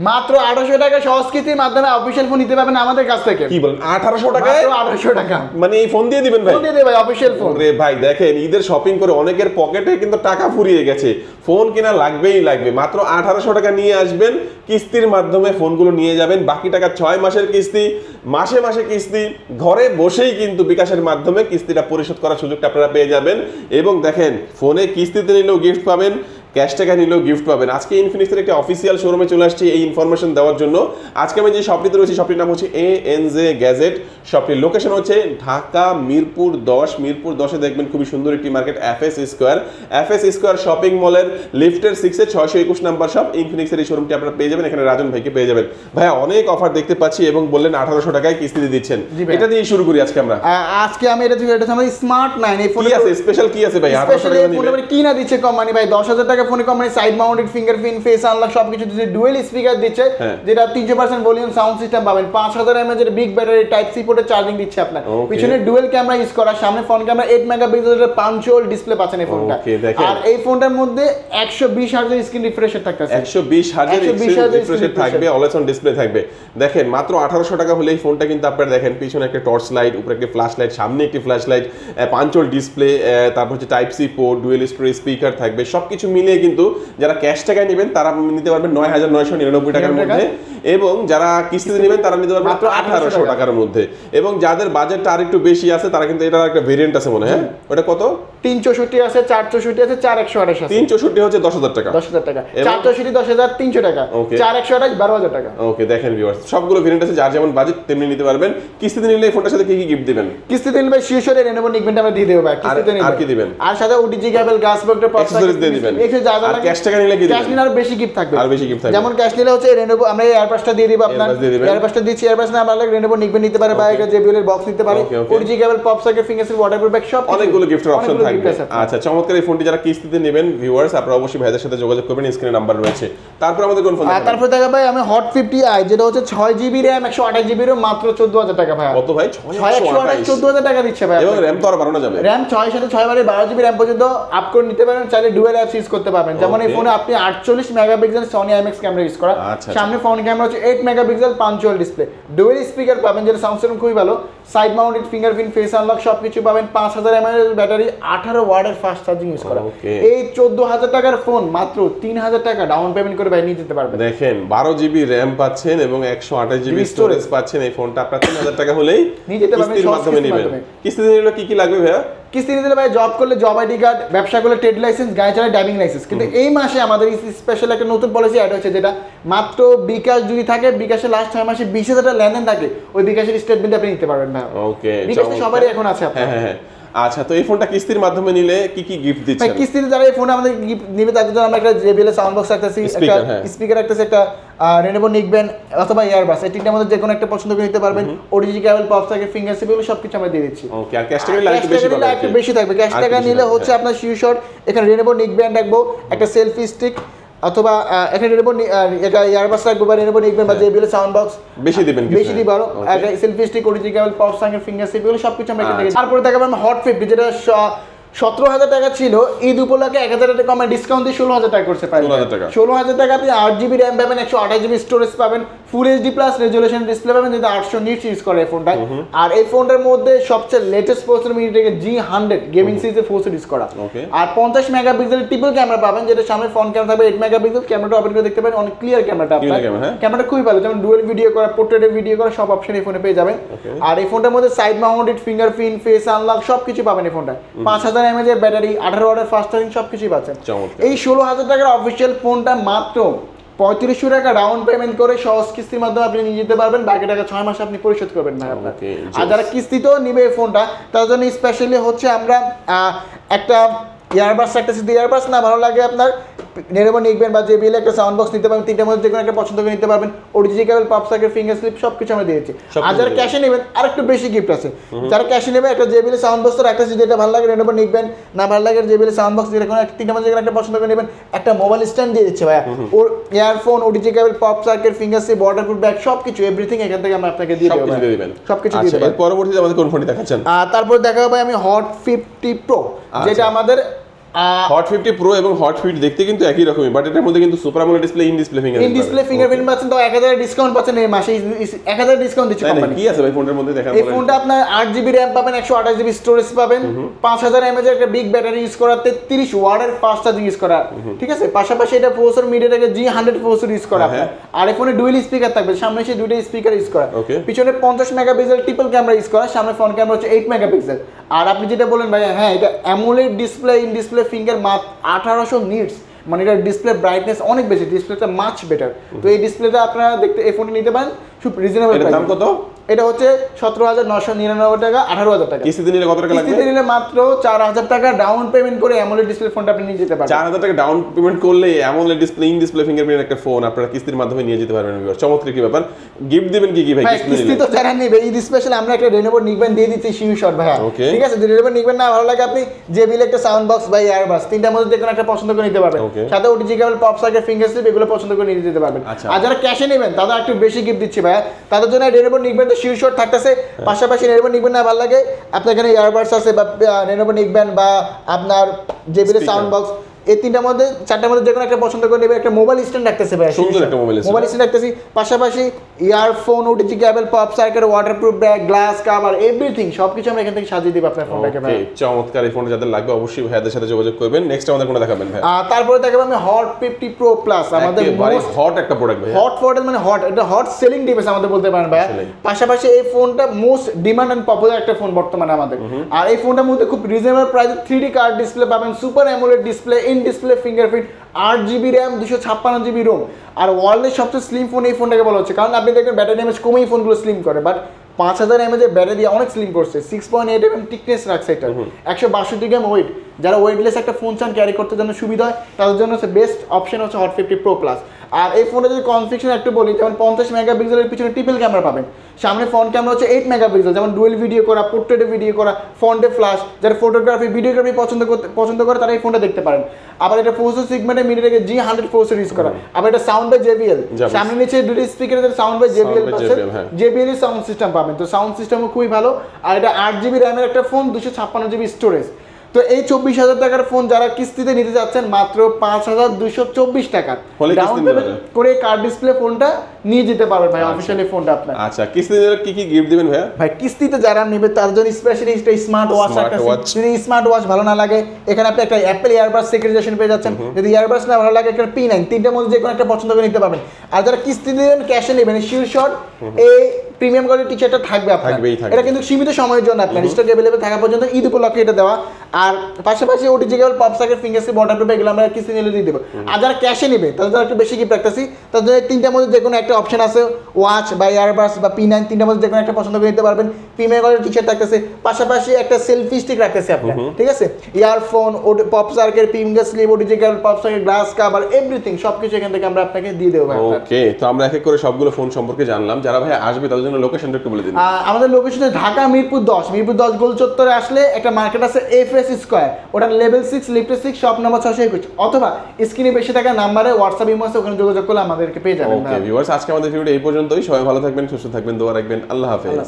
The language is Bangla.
মাত্র 1800 টাকা সহজ কিস্তির মাধ্যমে অফিশিয়াল ফোন নিতে পারবেন আমাদের কাছ থেকে। কি বলেন 1800 টাকায়? মাত্র 1800 টাকা। মানে এই ফোন দিয়ে দিবেন ভাই? ফোন দিয়ে দেব ভাই, অফিশিয়াল ফোন। রে ভাই দেখেন ঈদের শপিং করে অনেকের পকেটে কিন্তু টাকা ফুরিয়ে গেছে, ফোন কিনা লাগবেই লাগবে। মাত্র 1800 টাকা নিয়ে আসবেন, কিস্তির মাধ্যমে ফোনগুলো নিয়ে যাবেন। বাকি টাকা 6 মাসের কিস্তি, মাসে মাসে কিস্তি, ঘরে বসেই কিন্তু বিকাশের মাধ্যমে কিস্তিটা পরিশোধ করার সুযোগটা আপনারা পেয়ে যাবেন। এবং দেখেন ফোনে কিস্তিতে নিলেও গিফট পাবেন, ক্যাশ টাকা নিলেও গিফট পাবেন। আজকে ইনফিনিক্সের একটি অফিসিয়াল শোরুমে চলে আসছি এই ইনফরমেশন দেওয়ার জন্য। আজকে আমি যে শপটিতে রয়েছি শপটির নাম হচ্ছে ANJ গ্যাজেট। শপটির লোকেশন হচ্ছে ঢাকা মিরপুর 10। মিরপুর 10-এ দেখবেন খুবই সুন্দর একটি market FS square. FS square shopping মলের লিফটের 6-এ 621 নাম্বার শপ ইনফিনিক্সের এই শোরুমটি আপনারা পেয়ে যাবেন। এখানে রাজন ভাইকে পেয়ে যাবেন। ভাইয়া অনেক অফার দেখতে পাচ্ছি এবং বললেন 1800 টাকায় কিস্তিতে দিচ্ছেন, এটা দিয়ে শুরু করি আজকে আমরা। আজকে আমি এটা আমাদের স্মার্ট 9 এই ফোনে কি আছে স্পেশাল, কি আছে ভাই 1800 টাকা নিলে? কি না দিচ্ছে কোম্পানি ভাই? 10000 টাকা ফোনে company side mounted fingerprint, face unlock সবকিছু দিচ্ছে, ডুয়েল স্পিকার দিচ্ছে যেটা 300% ভলিউম সাউন্ড সিস্টেম পাবেন, 5000 mAh এর বিগ ব্যাটারি টাইপ সি পোর্টে চার্জিং দিচ্ছে আপনার। পিছনে ডুয়েল ক্যামেরা ইউজ করা, সামনে ফ্রন্ট ক্যামেরা 8 মেগাপিক্সেলের পাঞ্চুয়াল ডিসপ্লে পাচ্ছেন এই ফোনটা। আর এই ফোনটার মধ্যে 120 হার্জ স্ক্রিন রিফ্রেশার থাকতেছে, 120 হার্জের স্ক্রিন রিফ্রেশার থাকবে, অলওয়েজ অন ডিসপ্লে থাকবে। দেখেন মাত্র 1800 টাকা হলে এই ফোনটা কিন্তু আপনারা দেখেন পিছনে একটা টর্চ লাইট, উপরে একটা ফ্ল্যাশ লাইট, সামনে একটি ফ্ল্যাশ লাইট, পাঞ্চুয়াল ডিসপ্লে, তারপর হচ্ছে type C port, dual storage speaker থাকবে। সবকিছু মিলিয়ে কিন্তু যারা ক্যাশ টাকায় নেবেন তারা নিতে পারবেন 9999 টাকার মধ্যে, এবং যারা কিস্তিতে নেবেন তারা নিতে পারবেন মাত্র 1800 টাকার মধ্যে। এবং যাদের বাজেটটা আরেকটু বেশি আছে তারা কিন্তু এটার একটা ভেরিয়েন্ট আছে মনে হয়, ওটা কত? 364 আছে, 464 আছে, 4128 আছে। 364 হচ্ছে 10000 টাকা, 10000 টাকা, 464 10300 টাকা, 4128 12000 টাকা। ওকে দেখেন ভিউয়ার্স সবগুলো ভেরিয়েন্ট আছে, যার যেমন বাজেট তেমনি নিতে পারবেন। কিস্তিতে নিলে এই ফোনটার সাথে কি কি গিফট দিবেন? কিস্তিতে নিলে শিওর রেনেবো নিকবেন্ট আমরা দিয়ে দেব ভাই। কিস্তিতে নিলে আর কি দিবেন? আর সাথে ওটিজি কেবল গ্লাস বক্সের পপ অ্যাকসেসরিজ দিয়ে দিবেন। আর ক্যাশ টাকা নিলে কি দিবেন? ক্যাশ নিলে আর বেশি গিফট থাকবে, আর বেশি গিফট থাকবে। যেমন ক্যাশ নিলে হচ্ছে রেনেবো আমরা এই এয়ারপাসটা দিয়ে দিব আপনার, এয়ারপাসটা দিচ্ছি, এয়ারপাস না আমরা রেনেবো নিকবেন্ট নিতে পারে, বা একটা জেবিএল এর বক্স নিতে পারে, OTG cable pop socket fingerprint waterproof bag সব অনেকগুলো গিফটের অপশন থাকবে। আচ্ছা চমৎকার এই ফোনটি যারা কিস্তিতে নেবেন ভিউয়ার্স আপনারা অবশ্যই ভাইদের সাথে যোগাযোগ করবেন, স্ক্রিনে নাম্বার রয়েছে। তারপর আমাদের কোন ফোন? তারপর দেখা ভাই আমি হট 50i যেটা হচ্ছে 6GB RAM 128GB RAM মাত্র 14000 টাকা ভাই। কত ভাই? 128 14000 টাকা দিচ্ছে ভাই। এবং RAM তো আরো বাড়ানো যাবে, RAM 6 সাথে 6 বারে 12GB RAM পর্যন্ত আপ করে নিতে পারেন, চাইলে ডুয়াল অ্যাপস ইউজ করতে পারবেন। যেমন এই ফোনে আপনি 48 megapixel Sony IMX camera use করা, সামনে ফ্রন্ট ক্যামেরা হচ্ছে 8 megapixel punctual display, dual speaker পাবেন যেটা সাউন্ড সিস্টেম খুবই ভালো, side mounted fingerprint, face unlock সবকিছু পাবেন, 5000 mAh ব্যাটারি, 18 ওয়াটের ফাস্ট চার্জিং ইউজ করা। এই 14000 টাকার ফোন মাত্র 3000 টাকা ডাউন পেমেন্ট করে ভাই নিয়ে যেতে পারবেন। দেখেন 12GB RAM পাচ্ছেন এবং 128GB স্টোরেজ পাচ্ছেন। এই ফোনটা আপনার 3000 টাকা হলেই নিয়ে যেতে পারবেন, কিস্তির মাধ্যমে নেবেন। কিস্তিতে নিলে কি কি লাগবে ভাইয়া? কিস্তি নিতে ভাই জব করলে জব আইডি কার্ড, ব্যবসা করলে ট্রেড লাইসেন্স, গাড়ি চালালে ড্রাইভিং লাইসেন্স। কিন্তু এই মাসে আমাদের স্পেশাল একটা নতুন পলিসি অ্যাড হয়েছে, যেটা মাত্র বিকাশ যদি থাকে, বিকাশে লাস্ট 6 মাসে 20000 টাকা লেনদেন থাকে, ওই বিকাশের স্টেটমেন্ট আপনি নিতে পারবেন ভাই। ওকে, বিকাশ সবারই এখন আছে আপনার। হ্যাঁ। আচ্ছা তো এই ফোনটা কিস্তির মাধ্যমে নিলে কি কি গিফট দিচ্ছেন? কিস্তিতে যারা এই ফোন আমাদের গিফট নেবে তাদের জন্য আমরা একটা JBL সাউন্ড বক্স রাখতেছি, একটা স্পিকার রাখতেছি, একটা রেনেবো নিকবেন্ট অথবা এয়ারবাস, এই তিনটার মধ্যে যে কোনো একটা পছন্দ করে নিতে পারবেন। OTG cable pop socket finger sheep সবকিছু আমরা দিয়ে দিচ্ছি। ওকে, আর ক্যাশ টাকা নিলে একটু বেশি থাকবে। ক্যাশ টাকা নিলে হচ্ছে আপনার শিওর এখানে রেনেবো নিকবেন্ট রাখবো, একটা সেলফি স্টিক অথবা এখানে রেনেবো এটা এয়ারবাস রাখবো, বা রেনেবো নিকবেন্ট বা জেবিএল সাউন্ড বক্স বেশি দিবেন, বেশি দিই বারো, একটা selfie stick, OTG cable pop socket finger sheep সবকিছু আমরা এখানে দেখি। তারপরে দেখাবো আমরা হট 50 যেটা 17000 টাকা ছিল, ঈদ উপলক্ষে 1000 টাকা কমে ডিসকাউন্ট দিয়ে 16000 টাকা করছে পাবেন। 16000 টাকা আপনি 8GB RAM পাবেন, 128GB স্টোরেজ পাবেন, ফুল HD প্লাস রেজুলেশন ডিসপ্লে পাবেন, যেটা 800 নিটস ইউজ করে এই ফোনটা। আর এই ফোনটার মধ্যে সবচেয়ে latest processor MediaTek G100 gaming সিরিজের প্রসেসর ইউজ করা। আর 50 মেগাপিক্সেল ট্রিপল ক্যামেরা পাবেন, যেটা সামনে ফ্রন্ট ক্যামেরা থাকবে 8 মেগাপিক্সেল, ক্যামেরাটা ওপেন করে দেখতে পাবেন, অনেক ক্লিয়ার ক্যামেরাটা আপনার। ক্যামেরাটা খুবই ভালো, যেমন ডুয়াল ভিডিও করা, পোর্ট্রেট ভিডিও করা সব অপশন এই ফোনে পেয়ে যাবেন। আর এই ফোনটার মধ্যে side mounted fingerprint, face unlock সবকিছু পাবেন এই ফোনটা। 5000 mAh এর ব্যাটারি, 18 ওয়াটের ফাস্ট চার্জিং সবকিছুই পাচ্ছেন। এই 16000 টাকার অফিশিয়াল ফোনটা মাত্র 3500 টাকা ডাউন পেমেন্ট করে সহজ কিস্তির মাধ্যমে আপনি নিয়ে যেতে পারবেন, বাকি টাকা 6 মাসে আপনি পরিশোধ করবেন ভাই আপনার। আর যারা কিস্তিতেও নিবে এই ফোনটা তার জন্য স্পেশালি হচ্ছে আমরা একটা ইয়ারবাস রাখতেছি। ইয়ারবাস না ভালো লাগে আপনার রেনেবো নিকবেন্ট বা জেবিএল একটা সাউন্ড বক্স নিতে পারবেন, তিনটার মধ্যে যে কোনো একটা পছন্দ করে নিতে পারবেন, OTG cable pop socket finger slip সবকিছু আমরা দিয়েছি। আর যারা ক্যাশে নেবেন আরেকটু বেশি গিফট আছে, যারা ক্যাশে নেবে একটা জেবিএল সাউন্ড বক্স রাখতেছি, যেটা ভালো লাগে রেনেবো নিকবেন্ট, না ভালো লাগে জেবিএল সাউন্ড বক্স, যেটা কোনো তিনটার মধ্যে যে কোনো একটা পছন্দ করে নেবেন, একটা মোবাইল স্ট্যান্ড দিয়ে দিচ্ছে ভাইয়া, ওর earphone, OTG cable pop socket finger slip waterproof bag সবকিছু এভরিথিং এখান থেকে আমরা আপনাকে দিয়ে দেব, সবকিছু দিয়ে দেব। পরবর্তীতে আমাদের কোন ফোনটি দেখাচ্ছেন? তারপর দেখাবো ভাই আমি হট 50 প্রো, যেটা আমাদের হট 50 প্রো এবং হট 50 দেখতে কিন্তু একই রকমই, বাট এটার মধ্যে কিন্তু super AMOLED display, in display fingerprint পাচ্ছেন। তো 1000 ডিসকাউন্ট পাচ্ছেন এই মাসে, 1000 ডিসকাউন্ট দিচ্ছে কোম্পানি। কি আছে ভাই ফোনটার মধ্যে দেখার? এই ফোনটা আপনার 8GB RAM পাবেন, 128GB স্টোরেজ পাবেন, 5000 mAh একটা বিগ ব্যাটারি ইউজ করা, 33 ওয়াটের ফাস্ট চার্জিং ইউজ করা, ঠিক আছে। পাশাপাশি এটা প্রসেসর মিডিয়াটেকের G100 প্রসেসর ইউজ করা আপনার। আর এই ফোনে ডুয়াল স্পিকার থাকবে, সামনে এসে দুইটা স্পিকার ইউজ করা, পিছনে 50 মেগাপিক্সেল ট্রিপল ক্যামেরা ইউজ করা, সামনে ফ্রন্ট ক্যামেরা হচ্ছে 8 মেগাপিক্সেল। আর আপনি যেটা বলেন ভাই, হ্যাঁ এটা AMOLED display, in display finger, মাত্র 1800 নিটস, মানে এটা ডিসপ্লে ব্রাইটনেস অনেক বেশি, ডিসপ্লেটা মাচ বেটার। তো এই ডিসপ্লেটা আপনারা দেখতে এই ফোনটা নিতে পারেন খুব রিজনেবল প্রাইস। দাম কত? এটা হচ্ছে 17,999 টাকা, 18,000 টাকা। কিস্তিতে নিলে কত টাকা লাগবে? কিস্তিতে নিলে মাত্র 4,000 টাকা ডাউন পেমেন্ট করে অ্যামোলেড ডিসপ্লে ফোনটা আপনি নিয়ে যেতে পারবেন। 4,000 টাকা ডাউন পেমেন্ট করলে AMOLED display, in display fingerprint একটা ফোন আপনারা কিস্তির মাধ্যমে নিয়ে যেতে পারবেন। চমৎকার কি ব্যাপার। গিফট দিবেন কি ভাই? কিস্তি তো যারা নেবে, এই স্পেশাল আমরা একটা রেনোভো নিকবেন দিয়ে দিচ্ছি শিউ শট ভাই, ঠিক আছে। যদি রেনোভো নিকবেন না ভালো লাগে, আপনি জেবিএল একটা সাউন্ড বক্স বা ইয়ারবাস, তিনটার মধ্যে যে কোনো একটা পছন্দ করে নিতে পারবেন। সাথে OTG cable, pop circuit, finger slip এগুলো পছন্দ করে নিয়ে যেতে পারবেন। আর যারা ক্যাশে নেবেন তাদের একটু বেশি গিফট দিচ্ছি ভাই, তাদের জন্য রেনোভো নিকবেন শিউ শট থাকতেছে। পাশাপাশি রেনোভো নিকবেন না ভালো লাগে, আপনার এখানে ইয়ারবাডস আছে বা রেনোভো নিকবেন বা আপনার জেবিএল সাউন্ড বক্স, এই তিনটার মধ্যে চারটার মধ্যে যে কোনো একটা পছন্দ করে নেবে। একটা মোবাইল স্ট্যান্ড রাখতেছে ভাই, সুন্দর একটা মোবাইল স্ট্যান্ড রাখতেছি। পাশাপাশি earphone, OTG cable, pop circuit, waterproof bag, glass cover, everything সবকিছু আমরা এখান থেকে সাজিয়ে দিব আপনার ফোনটাকে ভাই। চমৎকার। এই ফোনটা যাদের লাগবে অবশ্যই ভাইয়াদের সাথে যোগাযোগ করবেন। নেক্সট আমাদের কোনটা দেখাবেন ভাই? তারপরে দেখাবো আমি হট 50 প্রো প্লাস, আমাদের মোস্ট হট একটা প্রোডাক্ট ভাই, হট ফর মানে হট, এটা হট সেলিং ডিভাইস আমাদের বলতে পারেন ভাই। পাশাপাশি এই ফোনটা মোস্ট ডিমান্ড এন্ড পপুলার একটা ফোন বর্তমানে আমাদের। আর এই ফোনটার মধ্যে খুব রিজনেবল প্রাইসে 3D কার্ড ডিসপ্লে পাবেন, super AMOLED display, in display fingerprint, 8GB RAM, 256GB ROM। আর ওয়ার্ল্ডের সবচেয়ে স্লিম ফোন এই ফোনটাকে বলা হচ্ছে, কারণ আপনি দেখবেন ব্যাটারি ড্যামেজ কমেই ফোনগুলো স্লিম করে, বাট 5000 mAh এর ব্যাটারি অনেক স্লিম করছে, 6.8 mm টিকনেস রাখছে এটা, 162 গ্রাম ওয়েট। যারা ওয়েটলেস একটা ফোন চান ক্যারি করতে জন্য সুবিধা হয়, তাদের জন্য হচ্ছে বেস্ট অপশন হচ্ছে হট 50 প্রো প্লাস। আর এই ফোনে যদি কনফিগারেশন একটু বলি, যেমন 50 মেগাপিক্সেলের পিছনে ট্রিপল ক্যামেরা পাবেন, সামনে ফ্রন্ট ক্যামেরা হচ্ছে 8 মেগাপিক্সেল, যেমন ডুয়েল ভিডিও করা, পোর্ট্রেটে ভিডিও করা, ফ্রন্টে ফ্ল্যাশ, যারা ফটোগ্রাফি ভিডিওগ্রাফি পছন্দ করে তারা এই ফোনটা দেখতে পারেন। আবার এটা প্রসেসর সেগমেন্টে মিডিয়াটেকের G100 প্রসেসর ইউজ করা। আবার এটা সাউন্ড বাই JBL, সামনে নিচে দুটো স্পিকারের সাউন্ড বাই JBL পাচ্ছেন, JBL এর সাউন্ড সিস্টেম পাবেন। তো সাউন্ড সিস্টেমও খুবই ভালো। আর এটা 8GB RAM এর একটা ফোন, 256GB স্টোরেজ। তো এই 24,000 টাকার ফোন যারা কিস্তিতে নিতে যাচ্ছেন মাত্র 5,224 টাকা ডাউন পেমেন্ট করে কার্ড ডিসপ্লে ফোনটা নিয়ে যেতে পারবেন ভাই, অফিশিয়ালি ফোনটা আপনার। আচ্ছা, কিস্তিতে কি কি গিফট দিবেন ভাই? ভাই কিস্তিতে যারা নেবে তার জন্য স্পেশালি একটা স্মার্ট ওয়াচ রাখতেছি। যদি স্মার্ট ওয়াচ ভালো না লাগে, এখানে আপনি একটা অ্যাপল ইয়ারবাডস সিকিউরিটাইজেশন পেয়ে যাচ্ছেন। যদি ইয়ারবাডস না ভালো লাগে, একটা P9, তিনটার মধ্যে যে কোনো একটা পছন্দ করে নিতে পারবেন। আর যারা কিস্তি দিবেন, ক্যাশে নেবেন, শিওর শট এই প্রিমিয়াম কোয়ালিটি টি-শার্টটা থাকবে আপনার। এটা কিন্তু সীমিত সময়ের জন্য আপনার স্টক अवेलेबल থাকা পর্যন্ত, ঈদ উপলক্ষে এটা দেওয়া। আর পাশাপাশি OTG cable, pop circuit, finger slip, waterproof এগুলো আমরা কিস্তি নিলে দিয়ে দেব। আর যারা ক্যাশে নেবে তাদের একটু বেশি গিফট রাখতেছি, তাদের তিনটার মধ্যে যে কোনো একটা অপশন আছে, ওয়াচ বা ইয়ারবাডস বা P9, তিনটার মধ্যে যে কোনো একটা পছন্দ করে নিতে পারবেন। প্রিমিয়াম কোয়ালিটি টি-শার্ট রাখতেছে, পাশাপাশি একটা সেলফি স্টিক রাখতেছে আপনার, ঠিক আছে। Earphone, pop circuit, finger slip, OTG cable, pop circuit, glass cover, everything সবকিছু এখান থেকে আমরা আপনাকে দিয়ে দেব ভাই। ওকে, তো আমরা এক এক করে সবগুলো ফোন সম্পর্কে জানলাম। যারা ভাই আসবে তাদের জন্য লোকেশনটা একটু বলে দিন। আমাদের লোকেশন ঢাকা মিরপুর 10 গোল চত্বরে আসলে একটা মার্কেট আছে FS স্কয়ার, ওটা লেভেল 6 লিফট 6 শপ নাম্বার 621, অথবা স্ক্রিনে বেশি টাকা নাম্বারে হোয়াটসঅ্যাপ ইমো আছে, ওখানে যোগাযোগ করলে আমাদেরকে পেয়ে যাবেন। ওকে ভিউয়ার্স, আজকে আমাদের ভিডিওটা এই পর্যন্তই। সবাই ভালো থাকবেন, সুস্থ থাকবেন, দোয়া রাখবেন। আল্লাহ হাফেজ।